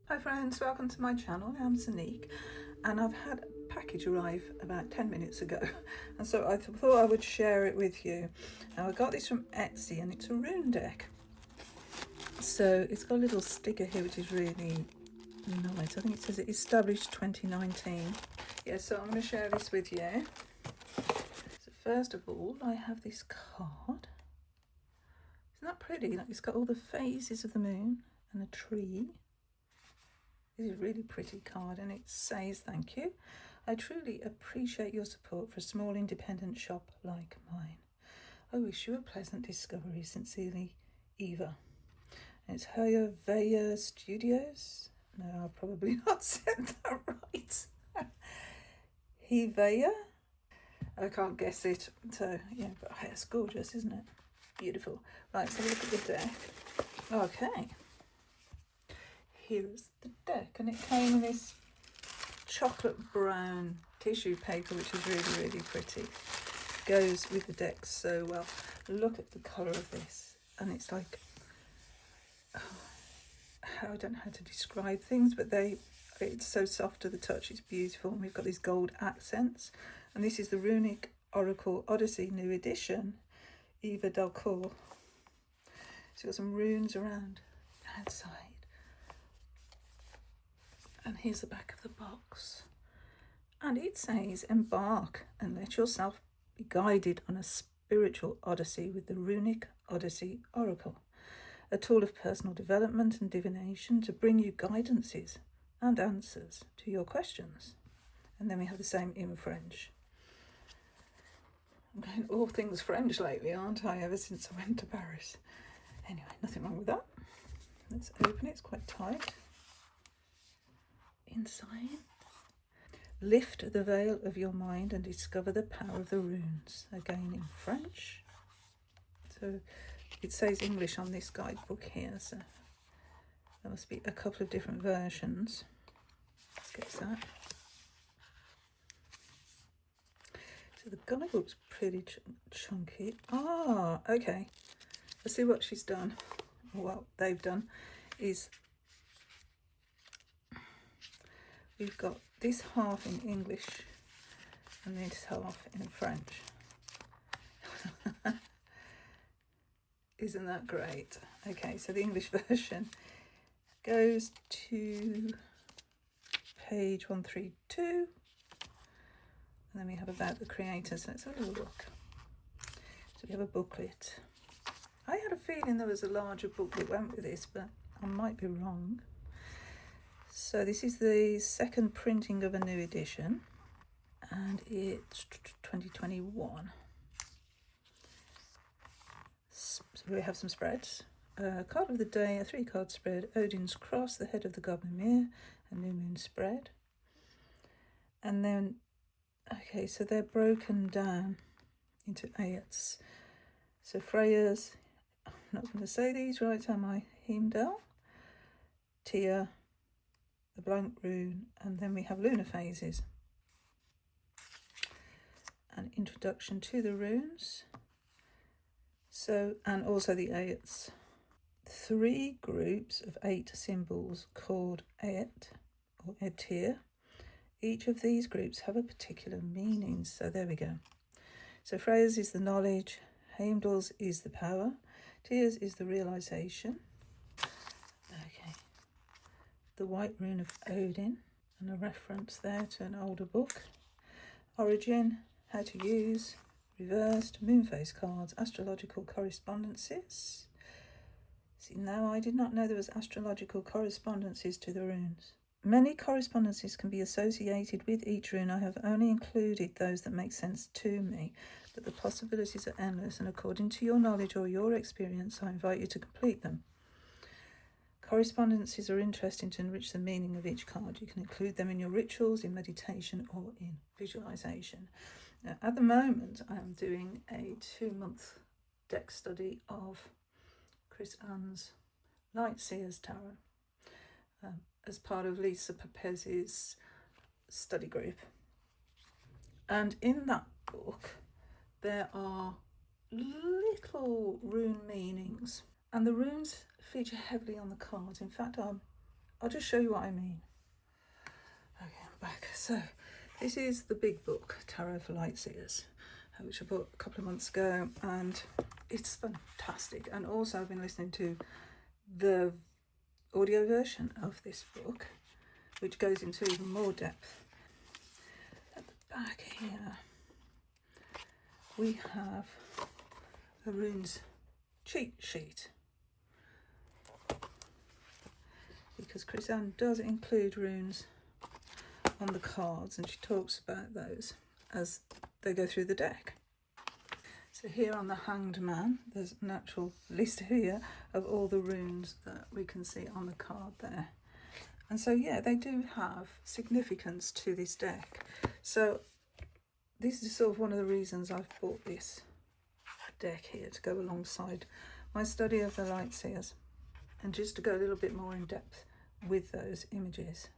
Hi friends, welcome to my channel. I'm Runic and I've had a package arrive about 10 minutes ago and so I thought I would share it with you. Now I got this from Etsy and it's a rune deck. So it's got a little sticker here which is really nice. I think it says it established 2019. Yeah, so I'm going to share this with you. So first of all I have this card. Isn't that pretty? Like it's got all the phases of the moon and a tree. This is a really pretty card and it says, "Thank you. I truly appreciate your support for a small independent shop like mine. I wish you a pleasant discovery. Sincerely, Eva." And it's Veya Studios. No, I've probably not said that right. Veya? I can't guess it. So, yeah, but it's gorgeous, isn't it? Beautiful. Right, so look at the deck. Okay. Here's the deck, and it came in this chocolate brown tissue paper which is really pretty. Goes with the deck so well. Look at the colour of this, and it's like, I don't know how to describe things, but it's so soft to the touch. It's beautiful, and we've got these gold accents, and this is the Runic Oracle Odyssey New Edition Eva Delcourt. So you've got some runes around outside. And here's the back of the box. And it says, "Embark and let yourself be guided on a spiritual odyssey with the Runic Odyssey Oracle, a tool of personal development and divination to bring you guidances and answers to your questions." And then we have the same in French. I'm going all things French lately, aren't I, ever since I went to Paris. Anyway, nothing wrong with that. Let's open it, it's quite tight. Inside, "Lift the veil of your mind and discover the power of the runes." Again in French. So it says English on this guidebook here, so there must be a couple of different versions. Let's get that. So the guidebook's pretty chunky. Ah, okay. Let's see what she's done. Well, they've done is we've got this half in English and this half in French. Isn't that great? Okay, so the English version goes to page 132. And then we have about the creators. Let's have a look. So we have a booklet. I had a feeling there was a larger book that went with this, but I might be wrong. So this is the second printing of a new edition, and it's 2021. So we have some spreads. Card of the day, a 3-card spread, Odin's Cross, the Head of the Goblin Mirror, a New Moon spread. And then, okay, so they're broken down into eights. So Freya's, I'm not going to say these right, am I? Heimdall, Tyr, the blank rune, and then we have lunar phases. An introduction to the runes. So, and also the eights. 3 groups of 8 symbols called Ayet or Etir. Each of these groups have a particular meaning. So there we go. So Freya's is the knowledge, Heimdall's is the power, Tyr's is the realization. Okay. The white rune of Odin, and a reference there to an older book. Origin, how to use, reversed, moonface cards, astrological correspondences. See, now I did not know there was astrological correspondences to the runes. Many correspondences can be associated with each rune. I have only included those that make sense to me, but the possibilities are endless, and according to your knowledge or your experience, I invite you to complete them. Correspondences are interesting to enrich the meaning of each card. You can include them in your rituals, in meditation, or in visualization. Now, at the moment, I am doing a 2-month deck study of Chris Ann's Light Seers Tarot as part of Lisa Pepez's study group. And in that book, there are little rune meanings, and the runes feature heavily on the cards. In fact, I'll just show you what I mean. Okay, I'm back. So this is the big book, Tarot for Lightseers, which I bought a couple of months ago, and it's fantastic. And also I've been listening to the audio version of this book, which goes into even more depth. At the back here we have a runes cheat sheet, because Chris-Anne does include runes on the cards, and she talks about those as they go through the deck. So here on the Hanged Man, there's an actual list here of all the runes that we can see on the card there. And so yeah, they do have significance to this deck. So this is sort of one of the reasons I've bought this deck here, to go alongside my study of the Lightseers, and just to go a little bit more in depth with those images.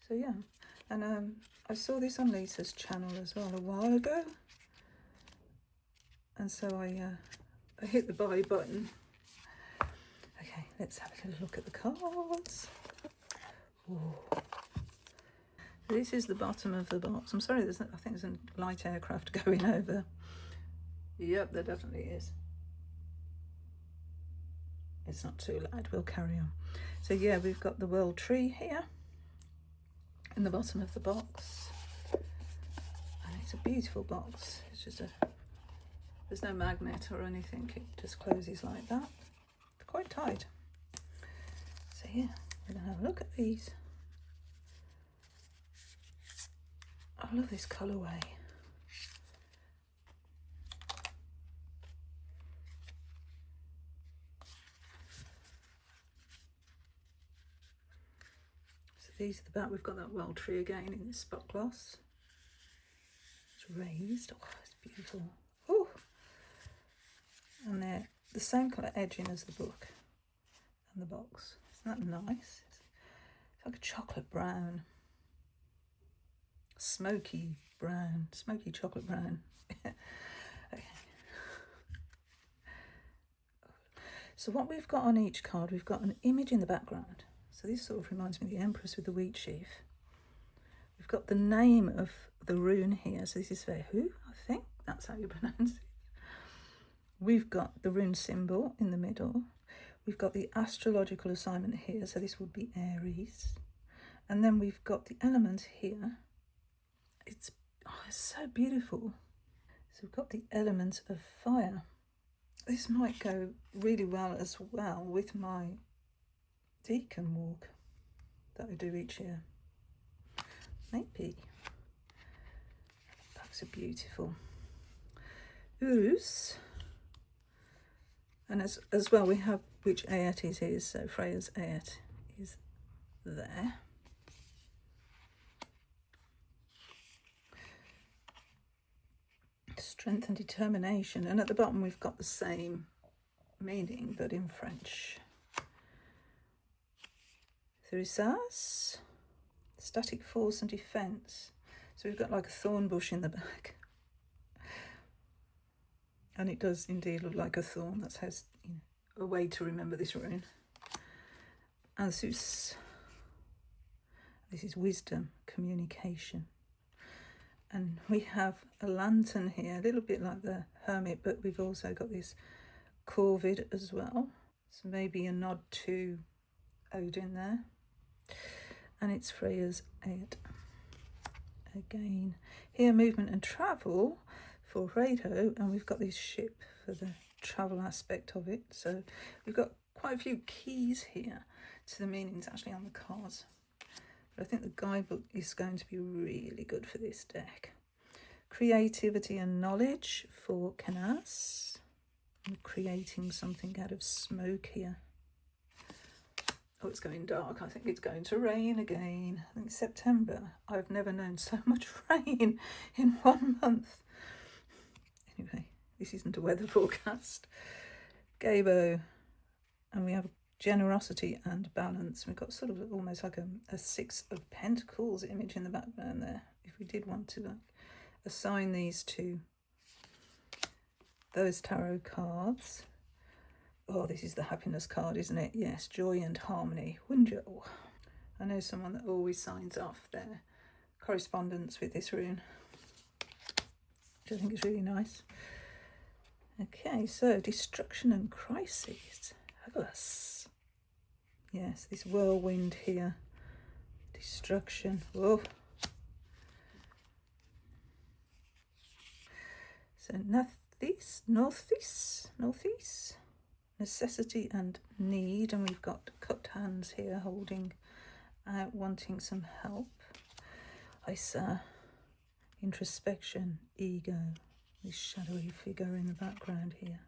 So yeah, and I saw this on Lisa's channel as well a while ago, and so I hit the buy button. Okay, let's have a little look at the cards. Ooh. This is the bottom of the box. I'm sorry, I think there's a light aircraft going over. Yep, there definitely is. It's not too loud, we'll carry on. So yeah, we've got the World Tree here in the bottom of the box, and it's a beautiful box. It's just there's no magnet or anything, it just closes like that. It's quite tight. So yeah, we're gonna have a look at these. I love this colourway. So these are the back. We've got that World Tree again in this spot gloss. It's raised. Oh, it's beautiful. Oh, and they're the same colour edging as the book and the box. Isn't that nice? It's like a chocolate brown. Smoky brown, smoky chocolate brown. Okay. So what we've got on each card, we've got an image in the background. So this sort of reminds me of the Empress with the wheat sheaf. We've got the name of the rune here. So this is Vehu, I think that's how you pronounce it. We've got the rune symbol in the middle. We've got the astrological assignment here. So this would be Aries. And then we've got the element here. It's so beautiful. So we've got the element of fire. This might go really well as well with my Deacon walk that I do each year. Maybe. Backs are beautiful. Urus. And as well we have which Aetes is. So Freya's Aet is there. Strength and determination, and at the bottom we've got the same meaning but in French. Therissas, static force and defense. So we've got like a thorn bush in the back, and it does indeed look like a thorn. That's how, a way to remember this rune. Ansus, this is wisdom, communication. And we have a lantern here, a little bit like the Hermit, but we've also got this corvid as well. So maybe a nod to Odin there. And it's Freya's Aed. Again, here movement and travel for Rado, and we've got this ship for the travel aspect of it. So we've got quite a few keys here to the meanings actually on the cards. But I think the guidebook is going to be really good for this deck. Creativity and knowledge for Canas. I'm creating something out of smoke here. Oh, it's going dark. I think it's going to rain again. I think September. I've never known so much rain in 1 month. Anyway, this isn't a weather forecast. Gabo. And we have generosity and balance. We've got sort of almost like a Six of Pentacles image in the background there. If we did want to like assign these to those tarot cards. Oh, this is the happiness card, isn't it? Yes, joy and harmony. Wunjo. I know someone that always signs off their correspondence with this rune, which I think is really nice. Okay, so destruction and crises. Us. Yes, this whirlwind here. Destruction. Whoa. So northeast, necessity and need, and we've got cupped hands here holding out, wanting some help. Isa, introspection, ego, this shadowy figure in the background here.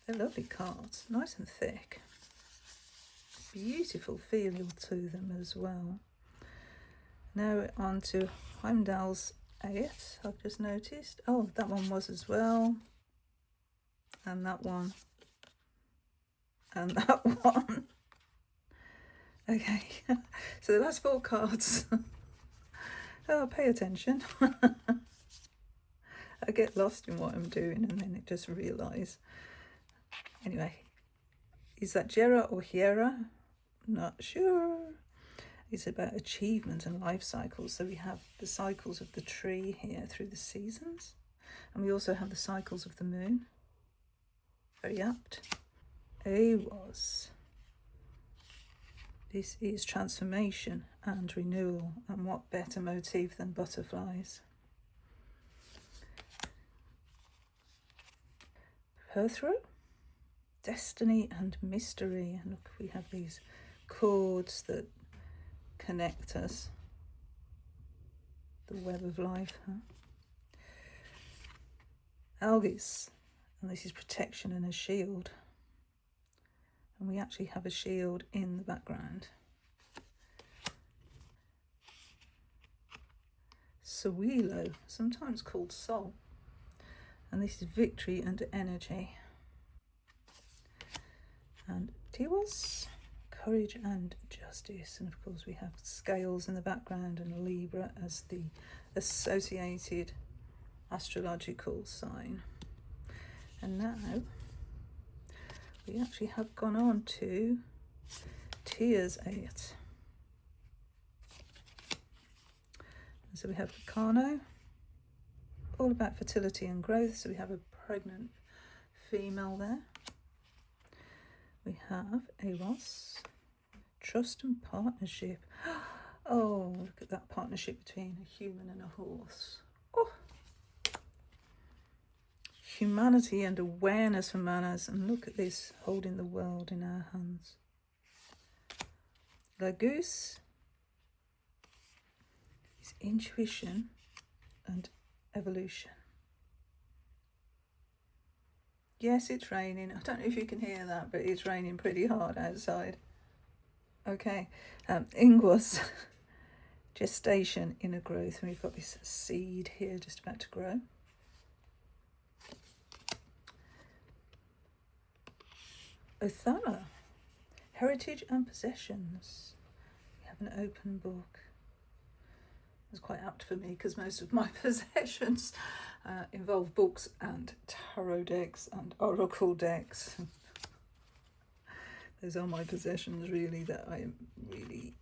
They're lovely cards, nice and thick. Beautiful feel to them as well. Now we're on to Heimdall's 8, I've just noticed. Oh, that one was as well. And that one. And that one. Okay, so the last 4 cards. Oh, pay attention. I get lost in what I'm doing and then I just realise. Anyway, is that Jera or Hiera? Not sure. It's about achievement and life cycles. So we have the cycles of the tree here through the seasons. And we also have the cycles of the moon. Very apt. Awas. This is transformation and renewal. And what better motif than butterflies? Perthrow. Destiny and mystery. And look, we have these cords that connect us. The web of life, huh? Algis, and this is protection and a shield. And we actually have a shield in the background. Sawilo, sometimes called soul. And this is victory and energy. And Tiwas, courage and justice. And of course we have scales in the background and Libra as the associated astrological sign. And now we actually have gone on to Tears 8. And so we have Kano, all about fertility and growth. So we have a pregnant female there. We have Eros, trust and partnership. Oh, look at that partnership between a human and a horse. Oh. Humanity and awareness for manners. And look at this, holding the world in our hands. The goose is intuition and evolution. Yes, it's raining. I don't know if you can hear that, but it's raining pretty hard outside. Okay, Ingwas, gestation, inner growth. And we've got this seed here just about to grow. Othana, heritage and possessions. We have an open book. It's quite apt for me because most of my possessions involve books and tarot decks and oracle decks. Those are my possessions really that I am really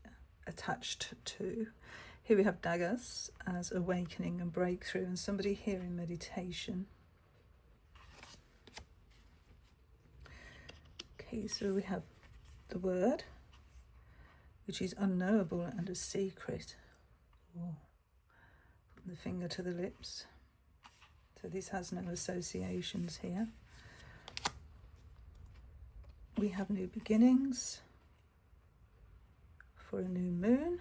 attached to. Here we have daggers as awakening and breakthrough, and somebody here in meditation. Okay, so we have the word, which is unknowable and a secret. Oh, putting the finger to the lips. So this has no associations here. We have new beginnings for a new moon.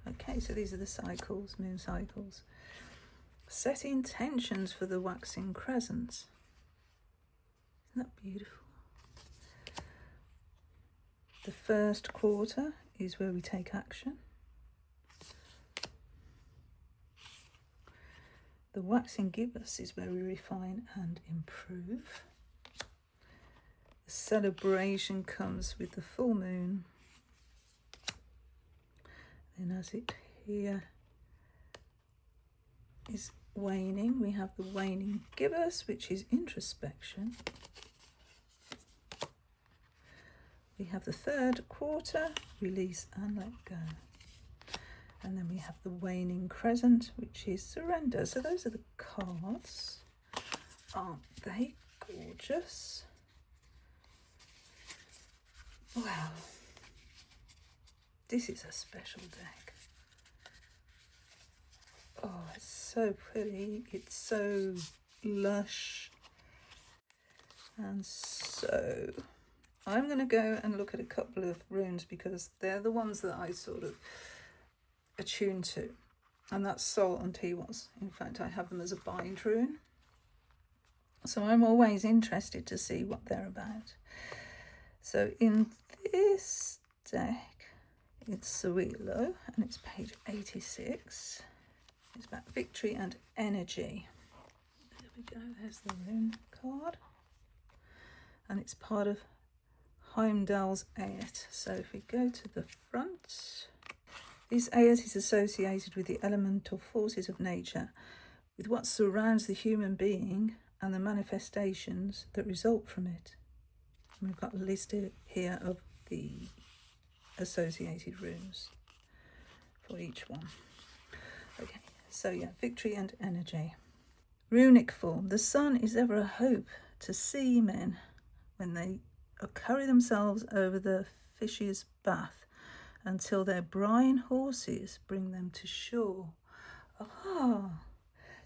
Okay, so these are the cycles, moon cycles. Set intentions for the waxing crescents. Isn't that beautiful? The first quarter is where we take action. The waxing gibbous is where we refine and improve. The celebration comes with the full moon. Then as it here is waning, we have the waning gibbous, which is introspection. We have the third quarter, release and let go. And then we have the waning crescent, which is surrender. So those are the cards. Aren't they gorgeous? Wow. This is a special deck. Oh, it's so pretty. It's so lush. And so I'm going to go and look at a couple of runes because they're the ones that I sort of attune to. And that's Sol and Tiwaz. In fact, I have them as a bind rune. So I'm always interested to see what they're about. So in this deck, it's Sawilo, and it's page 86. It's about victory and energy. There we go, there's the rune card. And it's part of Heimdall's Ayat. So if we go to the front, this Ayat is associated with the elemental forces of nature, with what surrounds the human being and the manifestations that result from it. And we've got a list here of the associated runes for each one. Okay, so yeah, victory and energy. Runic form. The sun is ever a hope to seamen when they carry themselves over the fish's bath until their brine horses bring them to shore. Ah,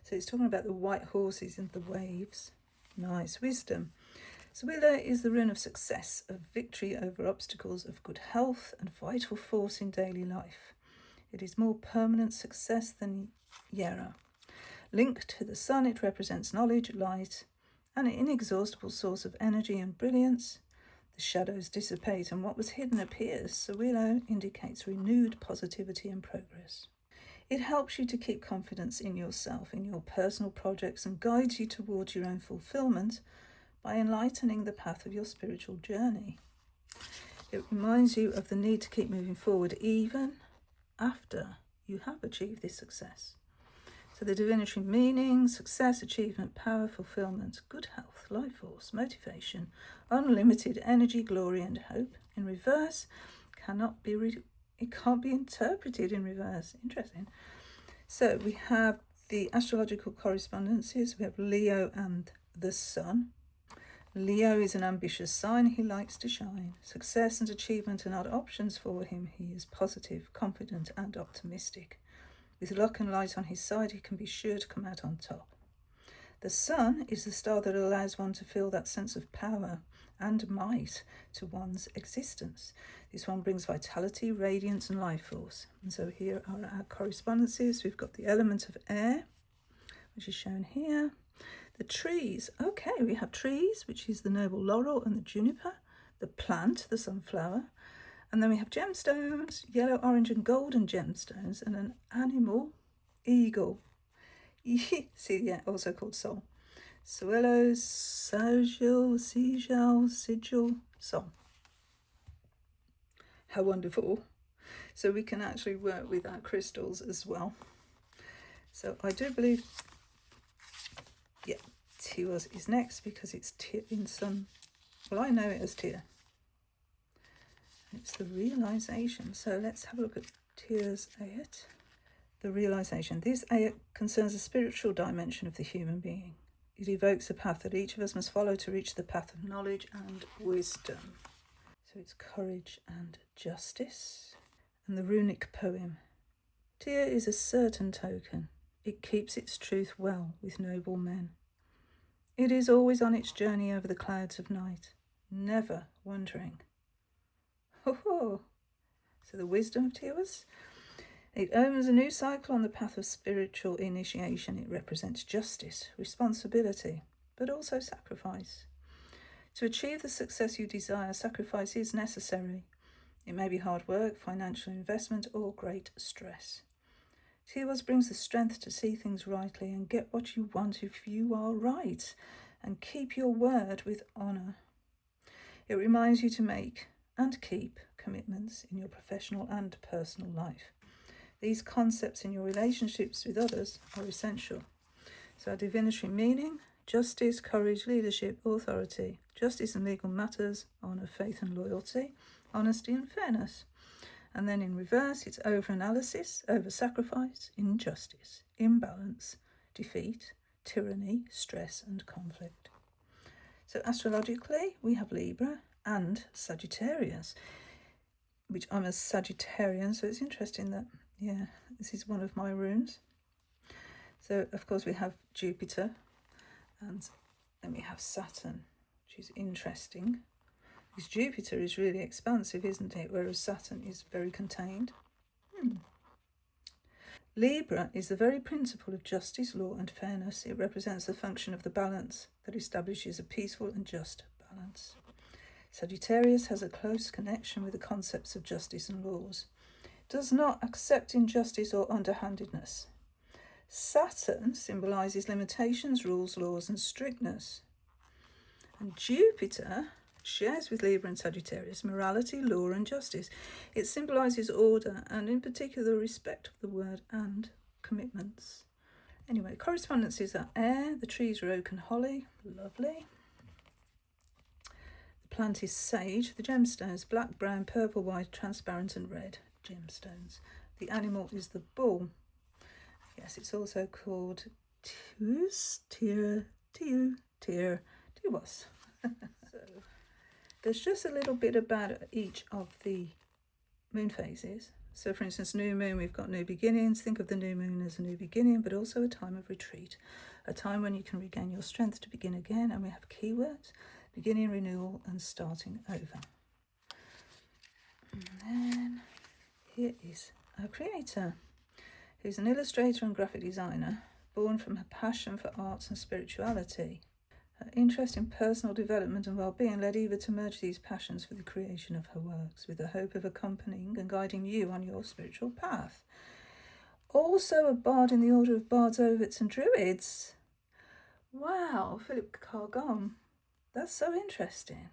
so it's talking about the white horses and the waves. Nice. Wisdom. Sawilo is the rune of success, of victory over obstacles, of good health and vital force in daily life. It is more permanent success than Yera. Linked to the sun, it represents knowledge, light, and an inexhaustible source of energy and brilliance. The shadows dissipate and what was hidden appears. Sawilo indicates renewed positivity and progress. It helps you to keep confidence in yourself, in your personal projects, and guides you towards your own fulfillment by enlightening the path of your spiritual journey. It reminds you of the need to keep moving forward even after you have achieved this success. So the divinity meaning, success, achievement, power, fulfillment, good health, life force, motivation, unlimited energy, glory and hope. In reverse, it can't be interpreted in reverse. Interesting. So we have the astrological correspondences. We have Leo and the Sun. Leo is an ambitious sign. He likes to shine. Success and achievement are not options for him. He is positive, confident and optimistic. With luck and light on his side, he can be sure to come out on top. The sun is the star that allows one to feel that sense of power and might to one's existence. This one brings vitality, radiance and life force. And so here are our correspondences. We've got the element of air, which is shown here. The trees. Okay, we have trees, which is the noble laurel and the juniper. The plant, the sunflower. And then we have gemstones, yellow, orange and golden gemstones, and an animal, eagle. See, yeah, also called soul. Sawilo, sigil, soul. How wonderful. So we can actually work with our crystals as well. So I do believe, yeah, Tiwaz is next because it's in some, well, I know it as Tia. It's the realization. So let's have a look at Tia's ayat. The realization. This ayat concerns the spiritual dimension of the human being. It evokes a path that each of us must follow to reach the path of knowledge and wisdom. So it's courage and justice. And the runic poem. Tia is a certain token. It keeps its truth well with noble men. It is always on its journey over the clouds of night, never wandering. So the wisdom of Tiwaz. It opens a new cycle on the path of spiritual initiation. It represents justice, responsibility, but also sacrifice. To achieve the success you desire, sacrifice is necessary. It may be hard work, financial investment, or great stress. Tiwaz brings the strength to see things rightly and get what you want if you are right, and keep your word with honour. It reminds you to make and keep commitments in your professional and personal life. These concepts in your relationships with others are essential. So our divinatory meaning: justice, courage, leadership, authority, justice and legal matters, honour, faith and loyalty, honesty and fairness. And then in reverse, it's over-analysis, over-sacrifice, injustice, imbalance, defeat, tyranny, stress and conflict. So astrologically, we have Libra and Sagittarius, which I'm a Sagittarian, so it's interesting that, yeah, this is one of my runes. So, of course, we have Jupiter, and then we have Saturn, which is interesting. Because Jupiter is really expansive, isn't it? Whereas Saturn is very contained. Libra is the very principle of justice, law and fairness. It represents the function of the balance that establishes a peaceful and just balance. Sagittarius has a close connection with the concepts of justice and laws. It does not accept injustice or underhandedness. Saturn symbolises limitations, rules, laws and strictness. And Jupiter shares with Libra and Sagittarius morality, law and justice. It symbolises order and in particular respect of the word and commitments. Anyway, correspondences are air, the trees are oak and holly, lovely. The plant is sage, the gemstones black, brown, purple, white, transparent and red gemstones. The animal is the bull. Yes, it's also called Tius. So there's just a little bit about each of the moon phases. So for instance, new moon, we've got new beginnings. Think of the new moon as a new beginning, but also a time of retreat, a time when you can regain your strength to begin again. And we have keywords: beginning, renewal and starting over. And then here is our creator, who's an illustrator and graphic designer, born from her passion for arts and spirituality. Her interest in personal development and well-being led Eva to merge these passions for the creation of her works, with the hope of accompanying and guiding you on your spiritual path. Also a bard in the order of bards, ovids and druids. Wow, Philip Cargom. That's so interesting.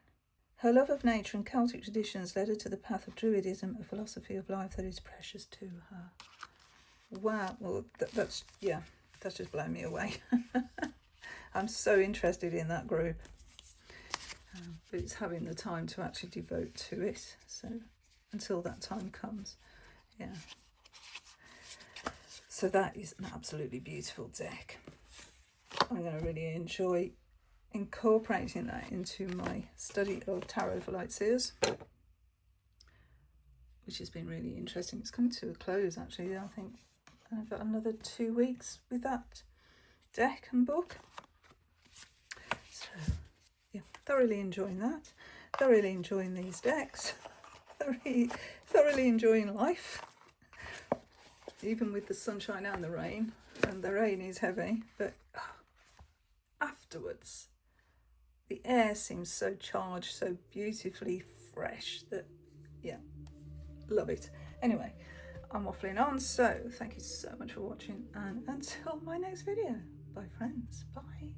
Her love of nature and Celtic traditions led her to the path of druidism, a philosophy of life that is precious to her. Wow, well, that's just blown me away. I'm so interested in that group, but it's having the time to actually devote to it. So until that time comes, yeah. So that is an absolutely beautiful deck. I'm going to really enjoy incorporating that into my study of Tarot for Lightseers, which has been really interesting. It's coming to a close, actually. I think I've got another 2 weeks with that deck and book. So, yeah, thoroughly enjoying that. Thoroughly enjoying these decks. Thoroughly enjoying life. Even with the sunshine and the rain. And the rain is heavy, but afterwards, the air seems so charged, so beautifully fresh that, yeah, love it. Anyway, I'm waffling on, so thank you so much for watching, and until my next video, bye friends, bye.